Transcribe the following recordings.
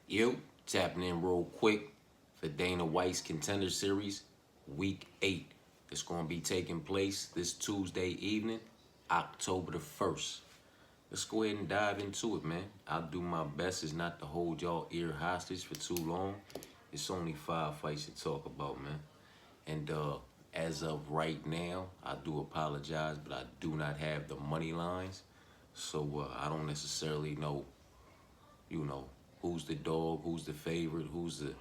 Yo, tapping in real quick for Dana White's Contender Series, Week 8. It's going to be taking place this Tuesday evening, October the 1st. Let's go ahead and dive into it, man. I'll do my best is not to hold y'all ear hostage for too long. It's only 5 fights to talk about, man. And as of right now, I do apologize, but I do not have the money lines. So I don't necessarily know, who's the dog, who's the favorite, who's the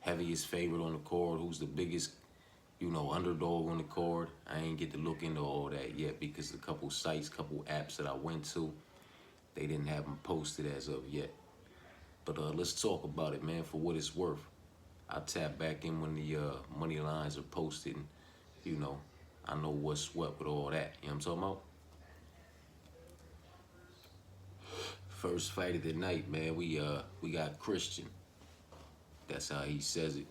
heaviest favorite on the card, who's the biggest, underdog on the card. I ain't get to look into all that yet because a couple sites, couple apps that I went to, they didn't have them posted as of yet. But let's talk about it, man, for what it's worth. I'll tap back in when the money lines are posted and, I know what's what with all that. You know what I'm talking about? First fight of the night, man, we got Christian. That's how he says it.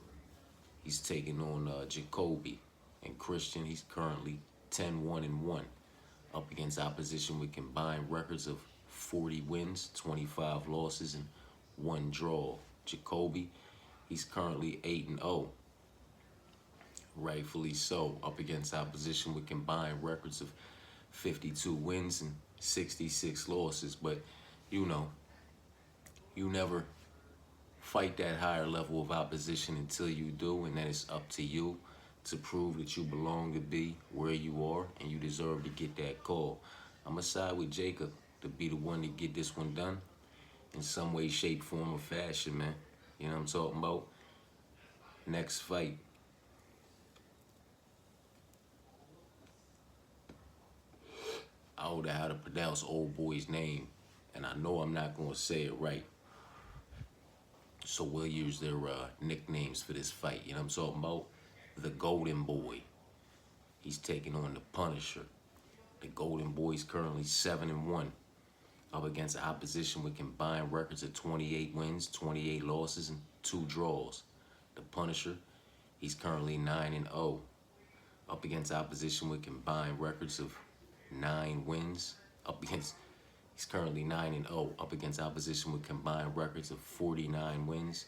He's taking on Jacoby. And Christian, he's currently 10-1-1 up against opposition with combined records of 40 wins, 25 losses, and 1 draw. Jacoby, he's currently 8-0. Rightfully so, up against opposition with combined records of 52 wins and 66 losses. But, you never fight that higher level of opposition until you do, and then it's up to you to prove that you belong to be where you are and you deserve to get that call. I'm going to side with Jacob to be the one to get this one done in some way, shape, form, or fashion, man. You know what I'm talking about? Next fight. I don't know how to pronounce old boy's name, and I know I'm not going to say it right. So we'll use their nicknames for this fight. You know what I'm talking about? The Golden Boy. He's taking on the Punisher. The Golden Boy is currently 7-1 up against opposition with combined records of 28 wins, 28 losses, and 2 draws. The Punisher, he's currently 9-0 up against opposition with combined records of 9 wins. He's currently 9-0 up against opposition with combined records of 49 wins,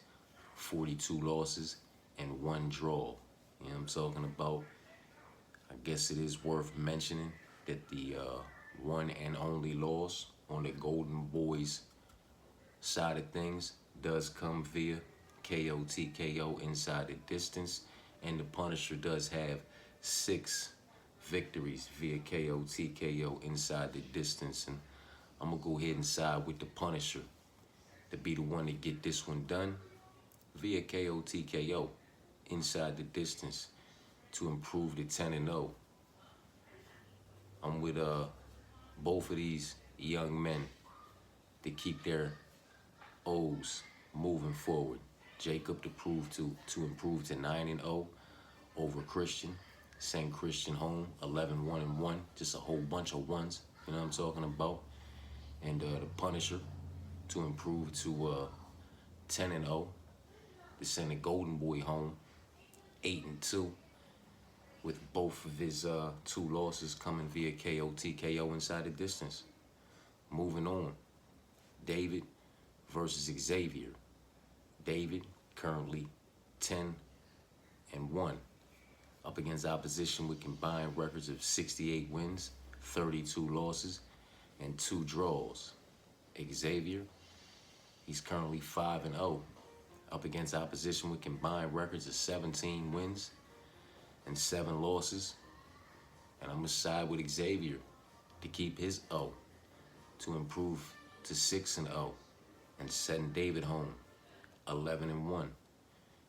42 losses, and 1 draw. You know what I'm talking about? I guess it is worth mentioning that the one and only loss on the Golden Boys side of things does come via KO TKO inside the distance, and the Punisher does have 6 victories via KO TKO inside the distance, and I'm gonna go ahead and side with the Punisher to be the one to get this one done via KO TKO inside the distance to improve to 10-0. I'm with both of these young men to keep their O's moving forward. Jacob to improve to 9-0 over Christian. Send Christian home 11-1-1, just a whole bunch of ones. You know what I'm talking about? And the Punisher to improve to 10-0. To send the Golden Boy home 8-2, with both of his 2 losses coming via KO TKO inside the distance. Moving on, David versus Xavier. David currently 10-1 up against opposition with combined records of 68 wins, 32 losses, and 2 draws. Xavier, he's currently 5-0 up against opposition with combined records of 17 wins and 7 losses. And I'm going to side with Xavier to keep his O to improve to 6-0 and send David home 11-1.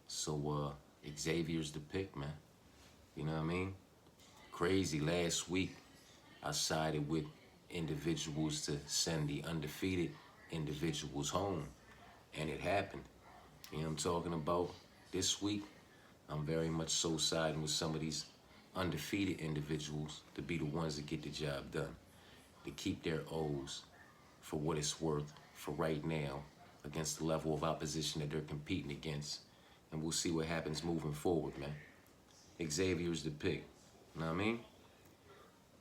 So Xavier's the pick, man. You know what I mean? Crazy. Last week, I sided with individuals to send the undefeated individuals home, and it happened. You know what I'm talking about? This week, I'm very much so siding with some of these undefeated individuals to be the ones that get the job done, to keep their O's for what it's worth for right now against the level of opposition that they're competing against. And we'll see what happens moving forward, man. Xavier's the pick. You know what I mean?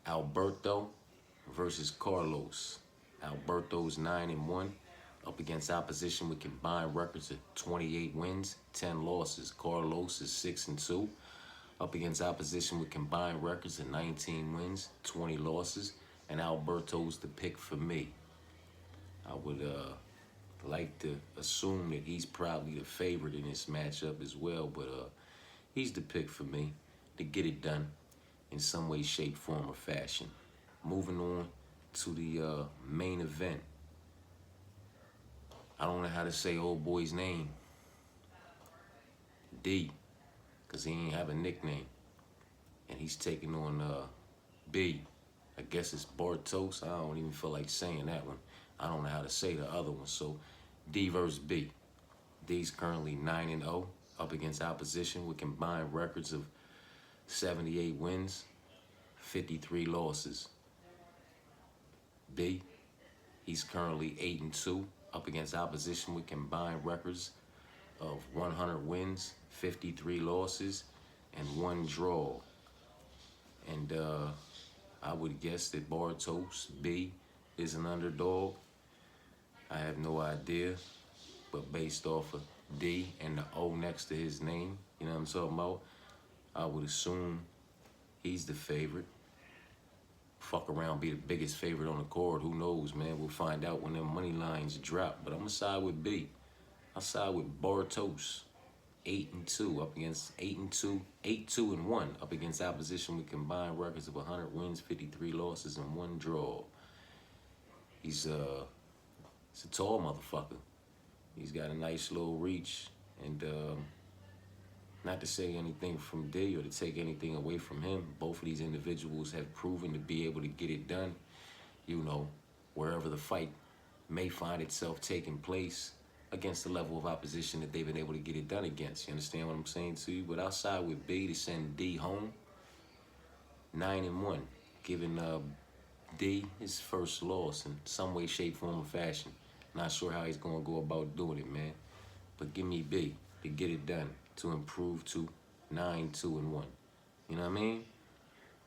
Alberto versus Carlos. Alberto's 9-1 Up against opposition with combined records of 28 wins, 10 losses. Carlos is 6-2. Up against opposition with combined records of 19 wins, 20 losses. And Alberto's the pick for me. I would like to assume that he's probably the favorite in this matchup as well, but he's the pick for me to get it done in some way, shape, form, or fashion. Moving on to the main event. I don't know how to say old boy's name. D, because he ain't have a nickname. And he's taking on B. I guess it's Bartos. I don't even feel like saying that one. I don't know how to say the other one. So D versus B. D's currently 9-0 up against opposition with combined records of 78 wins, 53 losses. B, he's currently 8-2 up against opposition with combined records of 100 wins, 53 losses, and 1 draw. And I would guess that Bartos, B, is an underdog. I have no idea, but based off of D and the O next to his name, you know what I'm talking about, I would assume he's the favorite. Fuck around, be the biggest favorite on the card. Who knows, man? We'll find out when them money lines drop. But I'm gonna side with B. I'll side with Bartos. 8-2 up against 8-2-1 up against opposition with combined records of 100 wins, 53 losses, and 1 draw. He's a tall motherfucker. He's got a nice little reach, and not to say anything from D or to take anything away from him, both of these individuals have proven to be able to get it done, you know, wherever the fight may find itself taking place against the level of opposition that they've been able to get it done against. You understand what I'm saying to you? But I'll side with B to send D home. 9-1, giving D his first loss in some way, shape, form, or fashion. Not sure how he's going to go about doing it, man. But give me B to get it done, to improve to 9-2-1. You know what I mean?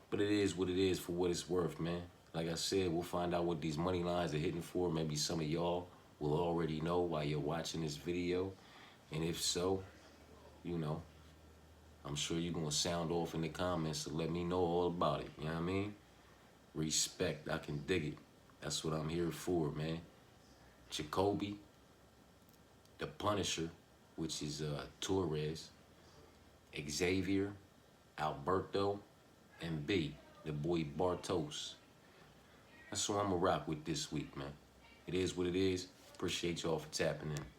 But it is what it is for what it's worth, man. Like I said, we'll find out what these money lines are hitting for. Maybe some of y'all will already know while you're watching this video. And if so, you know, I'm sure you're going to sound off in the comments to let me know all about it. You know what I mean? Respect. I can dig it. That's what I'm here for, man. Jacoby, the Punisher, which is Torres, Xavier, Alberto, and B, the boy Bartos. That's what I'm going to rock with this week, man. It is what it is. Appreciate y'all for tapping in.